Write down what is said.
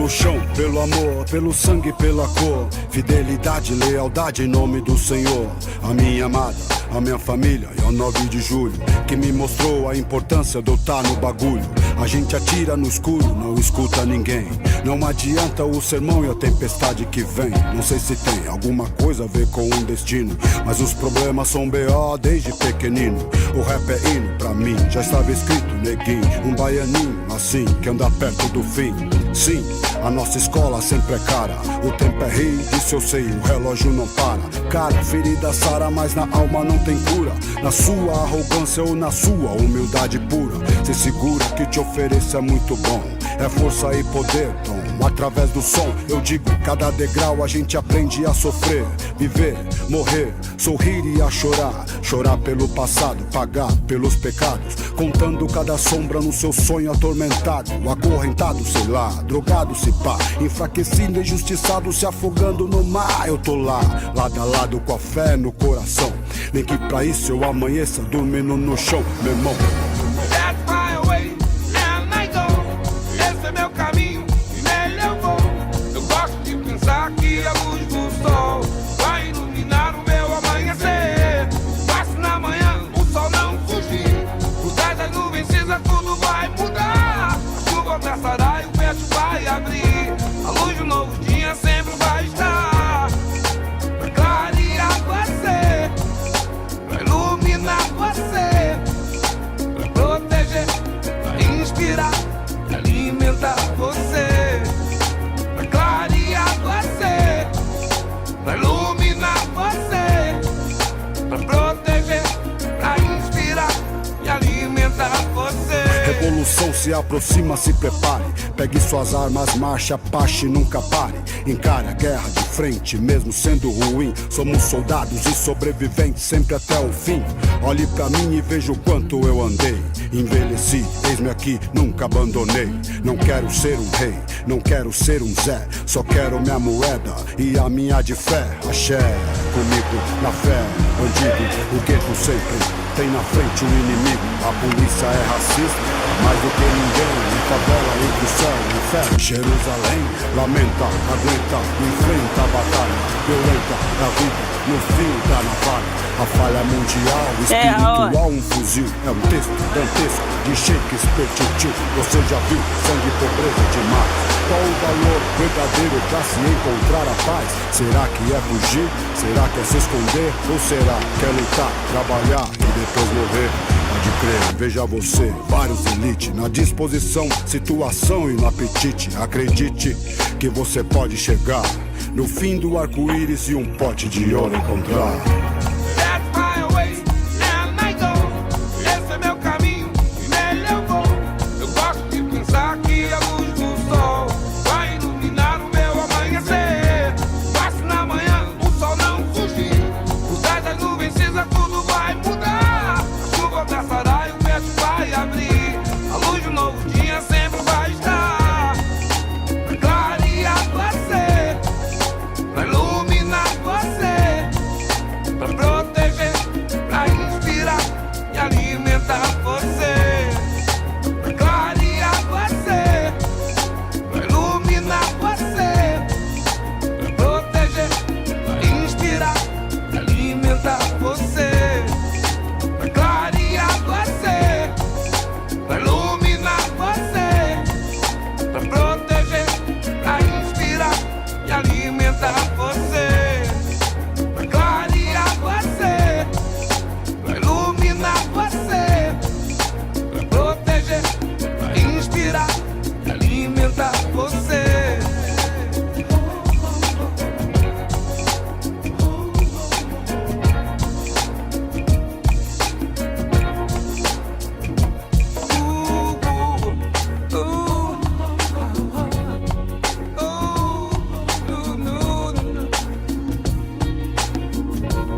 no chão, pelo amor, pelo sangue, pela cor. Fidelidade, lealdade em nome do Senhor. A minha amada, a minha família e ao 9 de julho, que me mostrou a importância de eu estar no bagulho. A gente atira no escuro, não escuta ninguém. Não adianta o sermão e a tempestade que vem. Não sei se tem alguma coisa a ver com um destino, mas os problemas são B.O. desde pequenino. O rap é hino pra mim, já estava escrito, neguinho. Um baianinho assim, que anda perto do fim. Sim, a nossa escola sempre é cara. O tempo é rei, disso eu sei, o relógio não para. Cara, ferida sara, mas na alma não tem cura. Na sua arrogância ou na sua humildade pura. Se segura que te ofereço é muito bom. É força e poder, Tom. Através do som, eu digo, cada degrau a gente aprende a sofrer. Viver, morrer, sorrir e a chorar. Chorar pelo passado, pagar pelos pecados. Contando cada sombra no seu sonho atormentado. Acorrentado, sei lá, drogado se pá. Enfraquecido, injustiçado, se afogando no mar. Eu tô lá, lado a lado com a fé no coração. Nem que pra isso eu amanheça dormindo no chão, meu irmão. Que a luz do sol vai iluminar o meu amanhecer. Passe na manhã, o sol não fugir. Por trás das nuvens cinza tudo vai mudar. A chuva passará e o pecho vai abrir. A luz do novo dia sempre vai estar pra clarear você, pra iluminar você, pra proteger, pra inspirar, pra alimentar você. Pra iluminar você, pra proteger, pra inspirar e alimentar você. Revolução se aproxima, se prepare. Pegue suas armas, marcha, pache, nunca pare. Encare a guerra de frente, mesmo sendo ruim. Somos soldados e sobreviventes sempre até o fim. Olhe pra mim e veja o quanto eu andei. Envelheci, eis-me aqui, nunca abandonei. Não quero ser um rei, não quero ser um Zé. Só quero minha moeda e a minha de fé. Axé, comigo na fé, bandido. O gueto sempre tem na frente o inimigo. A polícia é racista, mais do que ninguém. Em favela entre o céu e o inferno. Jerusalém lamenta, aguenta, enfrenta a batalha. Violenta a vida no fim da navalha. A falha mundial, espiritual, um fuzil. É um texto dantesco de Shakespeare, tio. Você já viu sangue e pobreza demais. Qual o valor verdadeiro pra se encontrar a paz? Será que é fugir? Será que é se esconder? Ou será que é lutar, trabalhar e depois morrer? Pode crer, veja você, vários elite na disposição, situação e no apetite. Acredite que você pode chegar no fim do arco-íris e um pote de ouro encontrar. Pra